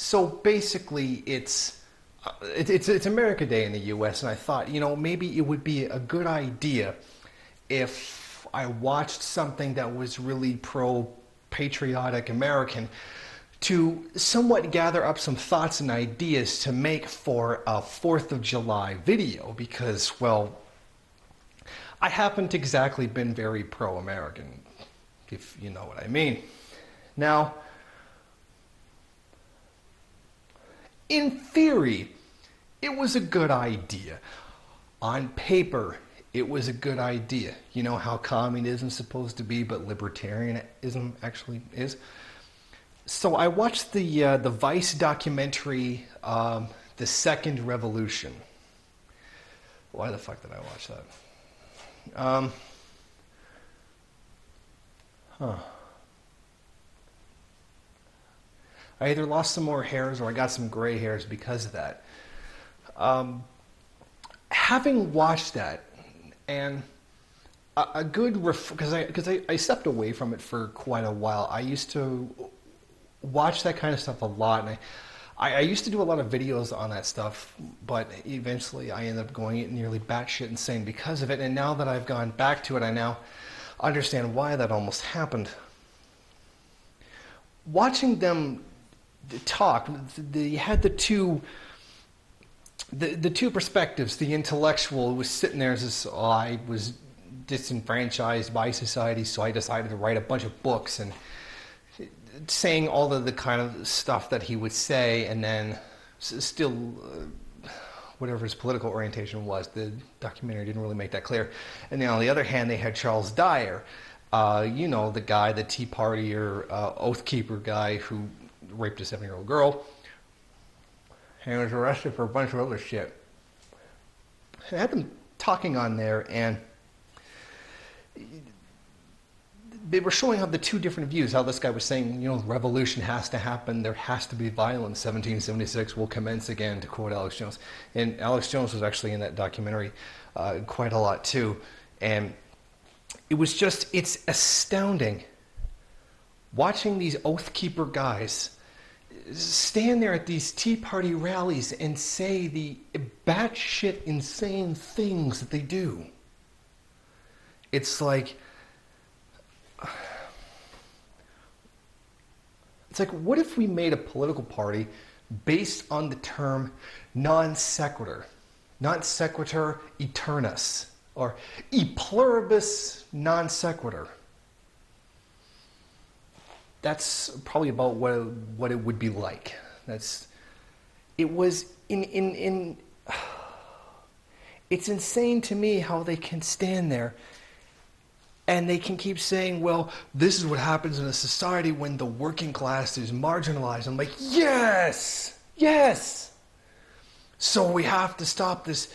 So basically, it's America Day in the U.S., and I thought, maybe it would be a good idea if I watched something that was really pro-patriotic American to somewhat gather up some thoughts and ideas to make for a 4th of July video because, well, I haven't exactly been very pro-American, if you know what I mean. Now, in theory, it was a good idea. On paper, it was a good idea. You know how communism is supposed to be, but libertarianism actually is. So I watched the Vice documentary, The Second Revolution. Why the fuck did I watch that? I either lost some more hairs or I got some gray hairs because of that. Having watched that, and a good because I stepped away from it for quite a while. I used to watch that kind of stuff a lot, and I used to do a lot of videos on that stuff, but eventually I ended up going nearly batshit insane because of it. And now that I've gone back to it, I now understand why that almost happened. Watching them talk, they had the two perspectives. The intellectual was sitting there as I was disenfranchised by society, so I decided to write a bunch of books and saying all of the kind of stuff that he would say, and then still whatever his political orientation was. The documentary didn't really make that clear. And then on the other hand, they had Charles Dyer, the guy, the Tea Partier, Oath Keeper guy who raped a 7-year-old girl and was arrested for a bunch of other shit. I had them talking on there, and they were showing how the two different views, how this guy was saying, revolution has to happen, there has to be violence, 1776 will commence again, to quote Alex Jones. And Alex Jones was actually in that documentary quite a lot too. And it's astounding watching these Oath Keeper guys stand there at these Tea Party rallies and say the batshit insane things that they do. It's like, what if we made a political party based on the term non sequitur aeternus, or e pluribus non sequitur? That's probably about what it would be like. It was it's insane to me how they can stand there and they can keep saying, well, this is what happens in a society when the working class is marginalized. I'm like, yes. So we have to stop this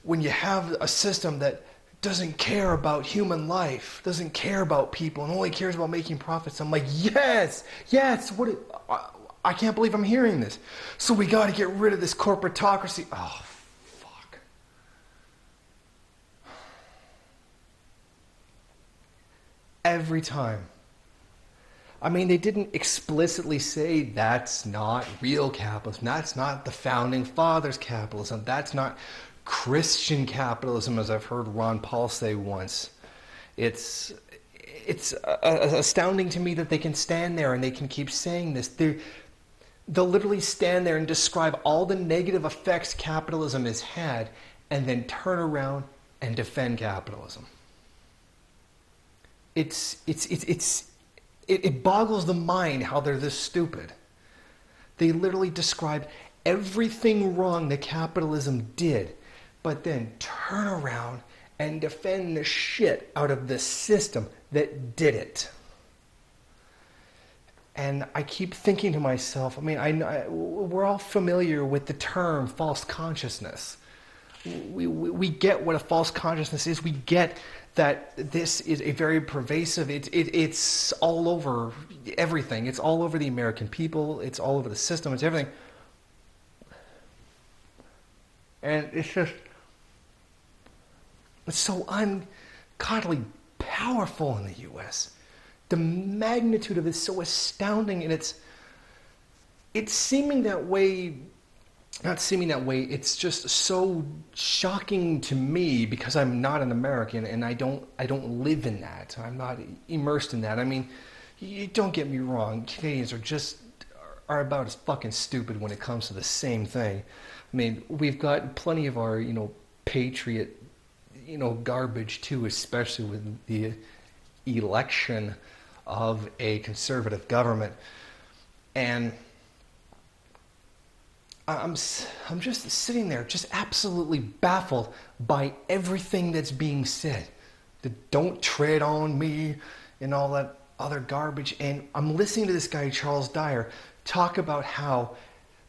when you have a system that doesn't care about human life, doesn't care about people, and only cares about making profits. I'm like, yes. I can't believe I'm hearing this. So we got to get rid of this corporatocracy. Oh, fuck. Every time. I mean, they didn't explicitly say that's not real capitalism. That's not the founding fathers' capitalism. That's not Christian capitalism, as I've heard Ron Paul say once. It's astounding to me that they can stand there and they can keep saying this. They'll literally stand there and describe all the negative effects capitalism has had and then turn around and defend capitalism. It boggles the mind how they're this stupid. They literally describe everything wrong that capitalism did, but then turn around and defend the shit out of the system that did it. And I keep thinking to myself, we're all familiar with the term false consciousness. We get what a false consciousness is. We get that this is a very pervasive, it's all over everything. It's all over the American people. It's all over the system. It's everything. And it's so ungodly powerful in the U.S. The magnitude of it is so astounding, and it's seeming that way, not seeming that way, it's just so shocking to me because I'm not an American and I don't live in that. I'm not immersed in that. I mean, you don't get me wrong, Canadians are about as fucking stupid when it comes to the same thing. I mean, we've got plenty of our, patriot, garbage too, especially with the election of a conservative government. And I'm just sitting there, just absolutely baffled by everything that's being said. The "don't tread on me" and all that other garbage. And I'm listening to this guy Charles Dyer talk about how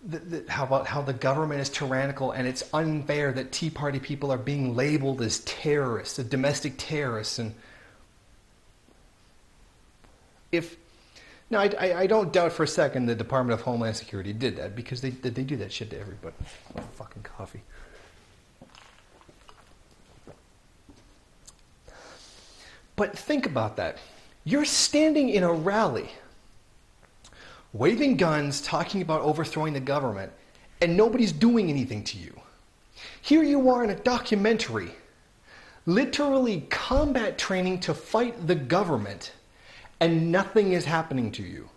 the government is tyrannical and it's unfair that Tea Party people are being labeled as terrorists, as domestic terrorists. And I don't doubt for a second the Department of Homeland Security did that, because they do that shit to everybody. Oh, fucking coffee. But think about that. You're standing in a rally, waving guns, talking about overthrowing the government, and nobody's doing anything to you. Here you are in a documentary, literally combat training to fight the government, and nothing is happening to you.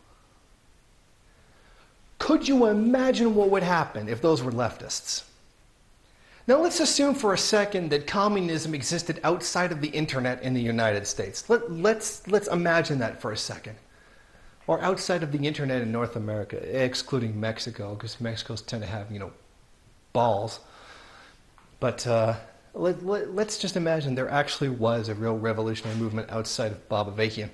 Could you imagine what would happen if those were leftists? Now let's assume for a second that communism existed outside of the internet in the United States. Let's imagine that for a second. Or outside of the internet in North America, excluding Mexico, because Mexicans tend to have, balls. But let's just imagine there actually was a real revolutionary movement outside of Bobavakian.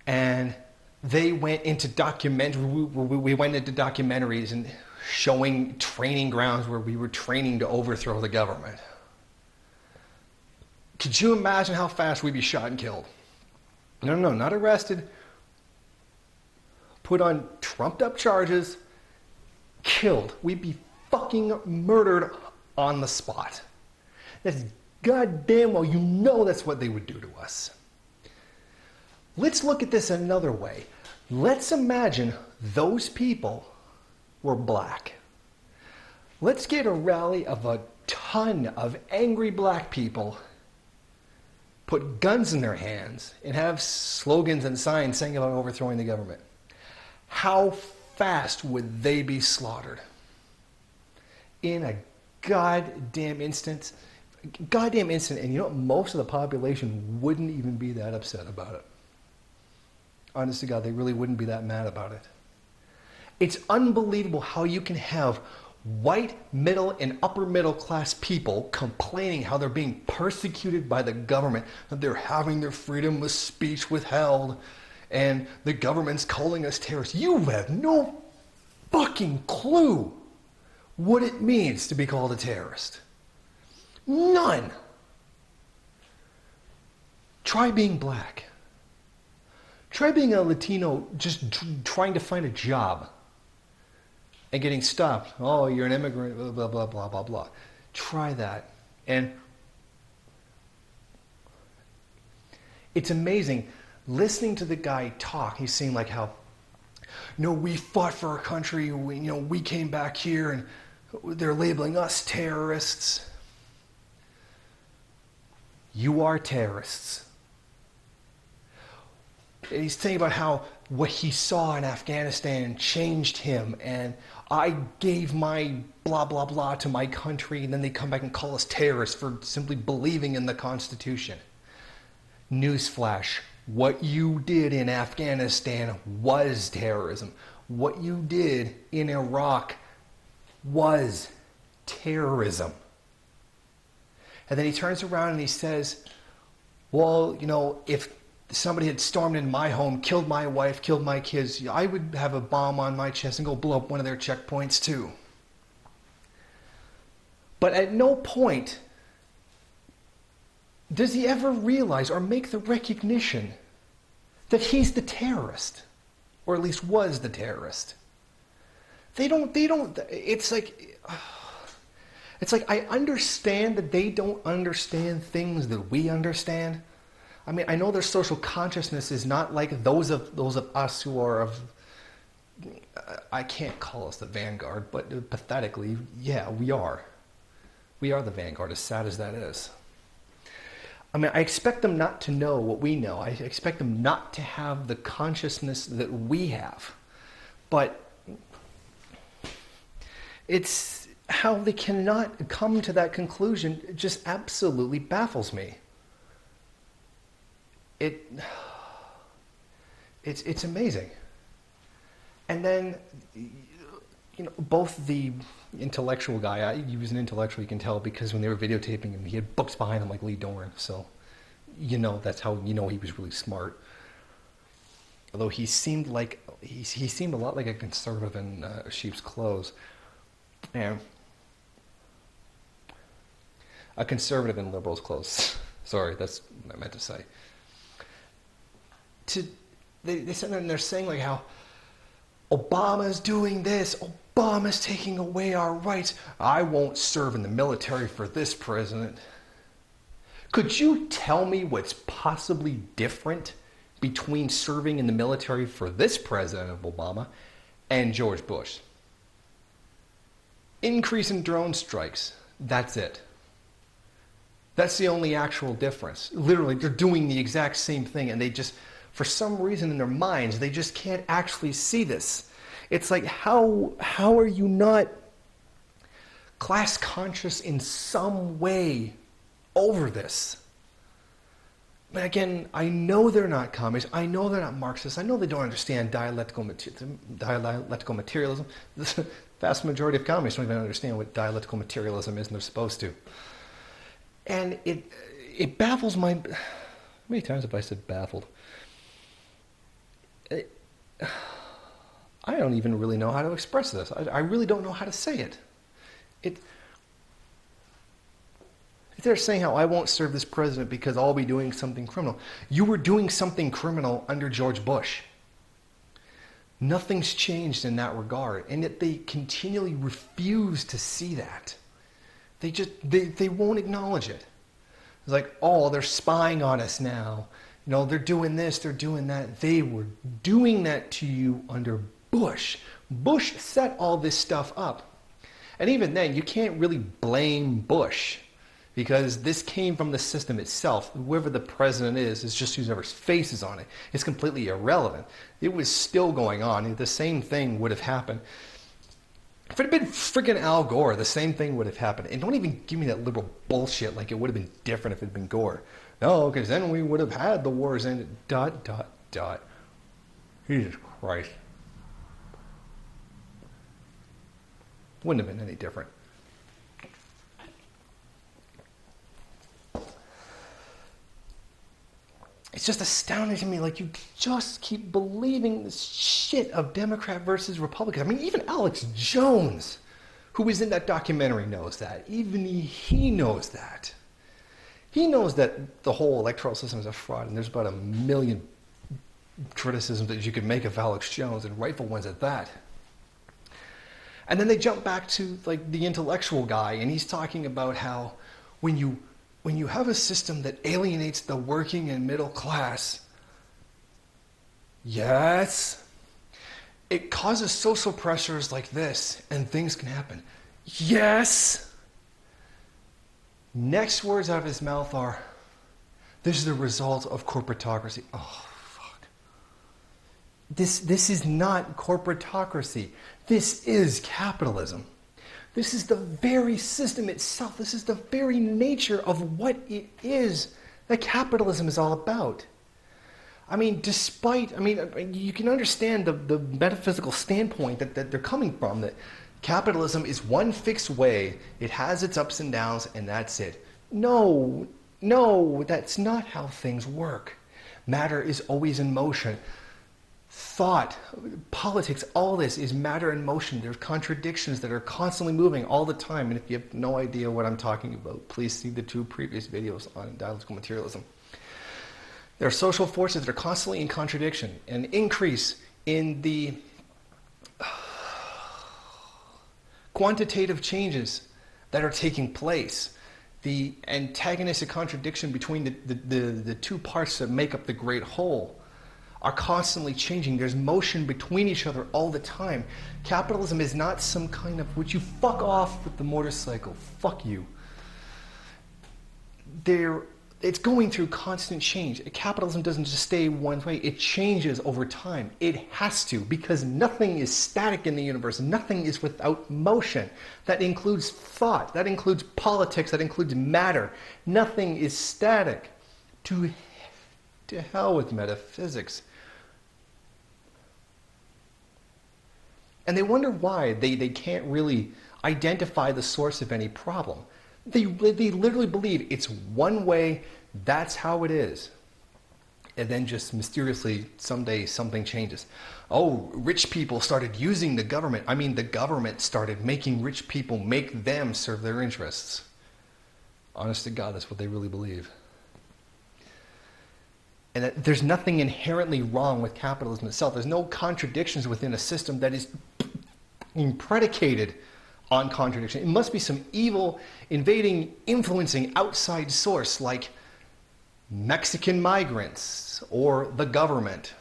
And they went into we went into documentaries and showing training grounds where we were training to overthrow the government. Could you imagine how fast we'd be shot and killed? No, not arrested. Put on trumped up charges, killed. We'd be fucking murdered on the spot. That's goddamn well, that's what they would do to us. Let's look at this another way. Let's imagine those people were black. Let's get a rally of a ton of angry black people, put guns in their hands, and have slogans and signs saying about overthrowing the government. How fast would they be slaughtered? In a goddamn instant. And most of the population wouldn't even be that upset about it. Honest to God, they really wouldn't be that mad about it. It's unbelievable how you can have white, middle, and upper middle class people complaining how they're being persecuted by the government, that they're having their freedom of speech withheld, and the government's calling us terrorists. You have no fucking clue what it means to be called a terrorist. None. Try being black. Try being a Latino just trying to find a job and getting stopped. Oh, you're an immigrant, blah, blah, blah, blah, blah, blah. Try that. And it's amazing listening to the guy talk. He's saying like how, we fought for our country. We came back here and they're labeling us terrorists. You are terrorists. And he's saying about how what he saw in Afghanistan changed him, and I gave my blah, blah, blah to my country, and then they come back and call us terrorists for simply believing in the Constitution. Newsflash, what you did in Afghanistan was terrorism. What you did in Iraq was terrorism. And then he turns around and he says, well, if somebody had stormed in my home, killed my wife, killed my kids, I would have a bomb on my chest and go blow up one of their checkpoints too. But at no point does he ever realize or make the recognition that he's the terrorist, or at least was the terrorist. It's like I understand that they don't understand things that we understand. I mean, I know their social consciousness is not like those of us who are of I can't call us the vanguard, but pathetically, yeah, we are. We are the vanguard, as sad as that is. I mean, I expect them not to know what we know. I expect them not to have the consciousness that we have. But it's how they cannot come to that conclusion. It just absolutely baffles me. It's amazing. And then, both the intellectual guy, he was an intellectual, you can tell, because when they were videotaping him, he had books behind him like Lee Dorn. So, that's how he was really smart. Although he seemed he seemed a lot like a conservative in sheep's clothes. And a conservative in liberal's clothes. Sorry, that's what I meant to say. They sit there and they're saying like how Obama's doing this, Obama's taking away our rights. I won't serve in the military for this president. Could you tell me what's possibly different between serving in the military for this president of Obama and George Bush? Increase in drone strikes. That's it. That's the only actual difference. Literally, they're doing the exact same thing, and they just, for some reason in their minds, they just can't actually see this. It's like, how are you not class conscious in some way over this? But again, I know they're not communists. I know they're not Marxists. I know they don't understand dialectical materialism. The vast majority of communists don't even understand what dialectical materialism is, and they're supposed to. And it baffles my... How many times have I said baffled? I don't even really know how to express this. I really don't know how to say it. They're saying how I won't serve this president because I'll be doing something criminal. You were doing something criminal under George Bush. Nothing's changed in that regard. And yet they continually refuse to see that. They won't acknowledge it. It's like, oh, they're spying on us now. They're doing this, they're doing that. They were doing that to you under Bush. Bush set all this stuff up. And even then, you can't really blame Bush, because this came from the system itself. Whoever the president is just whoever's face is on it. It's completely irrelevant. It was still going on. The same thing would have happened. If it had been freaking Al Gore, the same thing would have happened. And don't even give me that liberal bullshit like it would have been different if it had been Gore. No, because then we would have had the wars ended. ... Jesus Christ. Wouldn't have been any different. It's just astounding to me, like you just keep believing this shit of Democrat versus Republican. I mean, even Alex Jones, who was in that documentary, knows that. Even he knows that. He knows that the whole electoral system is a fraud, and there's about 1 million criticisms that you could make of Alex Jones, and rightful ones at that. And then they jump back to like the intellectual guy, and he's talking about how when you have a system that alienates the working and middle class, yes, it causes social pressures like this, and things can happen. Yes. Next words out of his mouth are, this is the result of corporatocracy. Oh, fuck. This is not corporatocracy. This is capitalism. This is the very system itself. This is the very nature of what it is that capitalism is all about. I mean, you can understand the metaphysical standpoint that they're coming from, that capitalism is one fixed way, it has its ups and downs, and that's it. No, that's not how things work. Matter is always in motion. Thought, politics, all this is matter in motion. There's contradictions that are constantly moving all the time. And if you have no idea what I'm talking about, please see the 2 previous videos on dialectical materialism. There are social forces that are constantly in contradiction. An increase in the quantitative changes that are taking place. The antagonistic contradiction between the 2 parts that make up the great whole are constantly changing. There's motion between each other all the time. Capitalism is not some kind of, would you fuck off with the motorcycle? Fuck you. It's going through constant change. Capitalism doesn't just stay one way. It changes over time. It has to, because nothing is static in the universe. Nothing is without motion. That includes thought. That includes politics. That includes matter. Nothing is static. To hell with metaphysics. And they wonder why they can't really identify the source of any problem. They literally believe it's one way, that's how it is. And then just mysteriously, someday something changes. Oh, rich people started using the government. I mean, the government started making rich people make them serve their interests. Honest to God, that's what they really believe. And that there's nothing inherently wrong with capitalism itself. There's no contradictions within a system that is predicated on contradiction. It must be some evil, invading, influencing outside source like Mexican migrants or the government.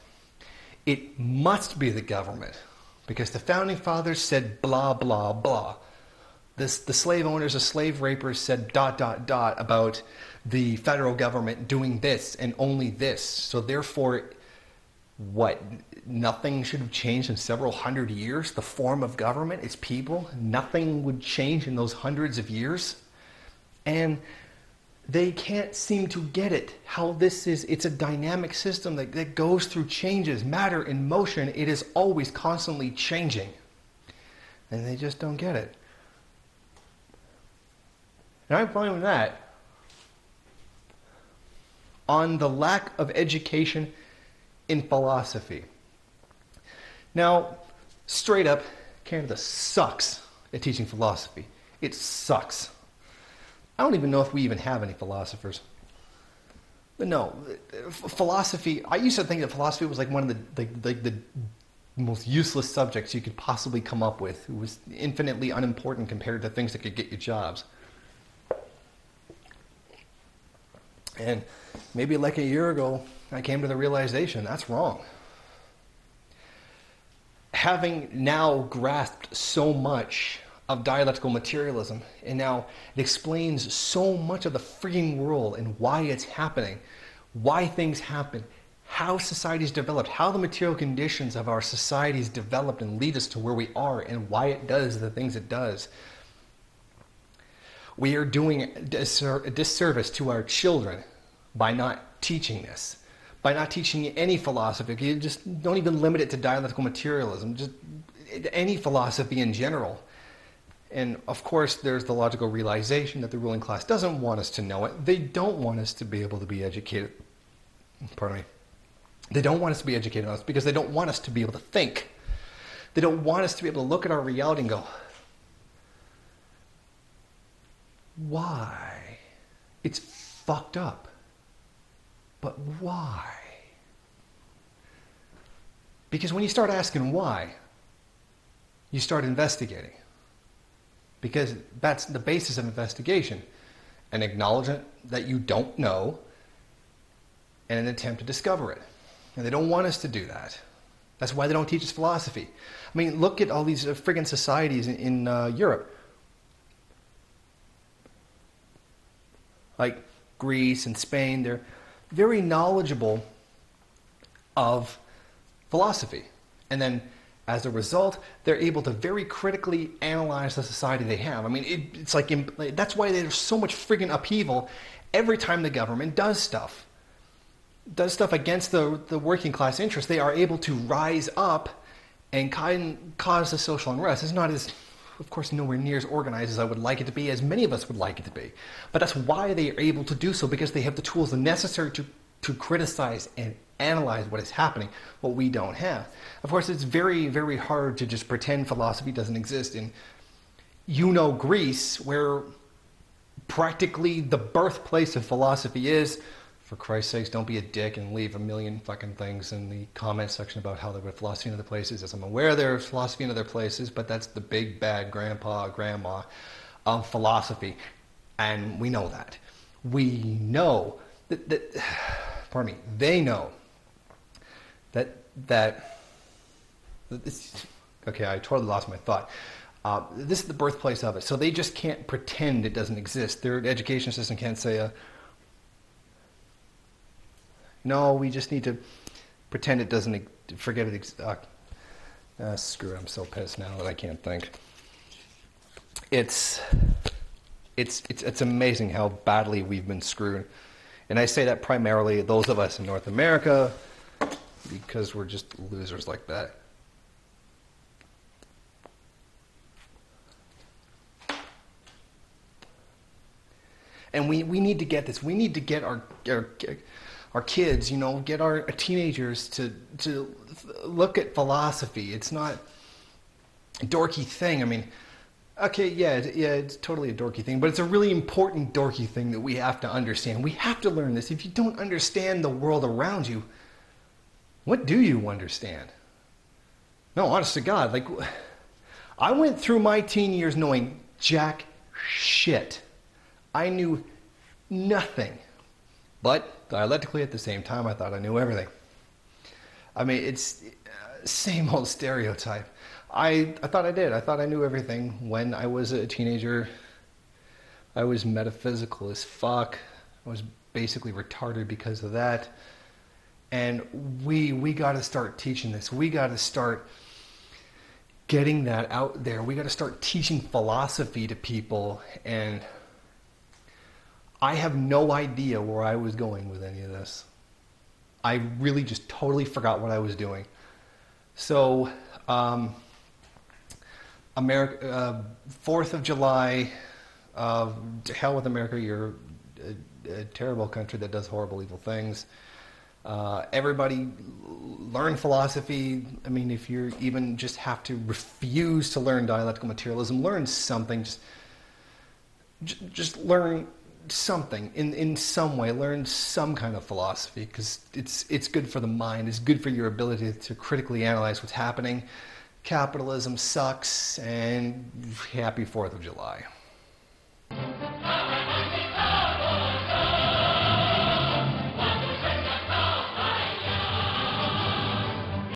It must be the government because the founding fathers said blah, blah, blah. The slave owners, the slave rapers said ... about the federal government doing this and only this. So therefore, what? Nothing should have changed in several hundred years? The form of government, its people? Nothing would change in those hundreds of years? And they can't seem to get it, how it's a dynamic system that goes through changes, matter in motion. It is always constantly changing. And they just don't get it. And I'm blaming that on the lack of education in philosophy. Now, straight up, Canada sucks at teaching philosophy. It sucks. I don't even know if we even have any philosophers. But no, philosophy, I used to think that philosophy was like one of the most useless subjects you could possibly come up with. It was infinitely unimportant compared to things that could get you jobs. And maybe like a year ago, I came to the realization that's wrong. Having now grasped so much of dialectical materialism, and now it explains so much of the freaking world and why it's happening, why things happen, how societies developed, how the material conditions of our societies developed and lead us to where we are, and why it does the things it does. We are doing a disservice to our children by not teaching this, by not teaching any philosophy. You just don't even limit it to dialectical materialism, just any philosophy in general. And of course, there's the logical realization that the ruling class doesn't want us to know it. They don't want us to be able to be educated. Pardon me. They don't want us to be educated on this because they don't want us to be able to think. They don't want us to be able to look at our reality and go, why? It's fucked up. But why? Because when you start asking why, you start investigating. Because that's the basis of investigation. An acknowledgement that you don't know and an attempt to discover it. And they don't want us to do that. That's why they don't teach us philosophy. I mean, look at all these friggin' societies in Europe. Like Greece and Spain, they're very knowledgeable of philosophy. And then as a result, they're able to very critically analyze the society they have. I mean, it's like, that's why there's so much friggin' upheaval every time the government does stuff against the working class interests. They are able to rise up and cause the social unrest. It's not as, of course, nowhere near as organized as I would like it to be, as many of us would like it to be. But that's why they are able to do so, because they have the tools necessary to criticize and analyze what is happening, what we don't have. Of course, it's very, very hard to just pretend philosophy doesn't exist in, Greece, where practically the birthplace of philosophy is. For Christ's sakes, don't be a dick and leave a million fucking things in the comment section about how there was philosophy in other places. As I'm aware there's philosophy in other places, but that's the big bad grandpa, grandma of philosophy. And we know that. We know that they know that that this, okay, I totally lost my thought. This is the birthplace of it. So they just can't pretend it doesn't exist. Their education system can't say, no, we just need to pretend it doesn't, forget it. Screw it, I'm so pissed now that I can't think. It's amazing how badly we've been screwed. And I say that primarily those of us in North America, because we're just losers like that. And we need to get this. We need to get our kids, get our teenagers to look at philosophy. It's not a dorky thing. I mean, okay, yeah, it's totally a dorky thing, but it's a really important dorky thing that we have to understand. We have to learn this. If you don't understand the world around you, what do you understand? No, honest to God, like, I went through my teen years knowing jack shit. I knew nothing. But dialectically at the same time, I thought I knew everything. I mean, it's same old stereotype. I thought I did. I thought I knew everything. When I was a teenager, I was metaphysical as fuck. I was basically retarded because of that. And we got to start teaching this. We got to start getting that out there. We got to start teaching philosophy to people. And I have no idea where I was going with any of this. I really just totally forgot what I was doing. So, America, 4th of July, to hell with America, you're a terrible country that does horrible, evil things. Everybody learn philosophy. I mean, if you're even just have to refuse to learn dialectical materialism, learn something. Just learn something in some way. Learn some kind of philosophy, because it's good for the mind. It's good for your ability to critically analyze what's happening. Capitalism sucks, and happy 4th of July.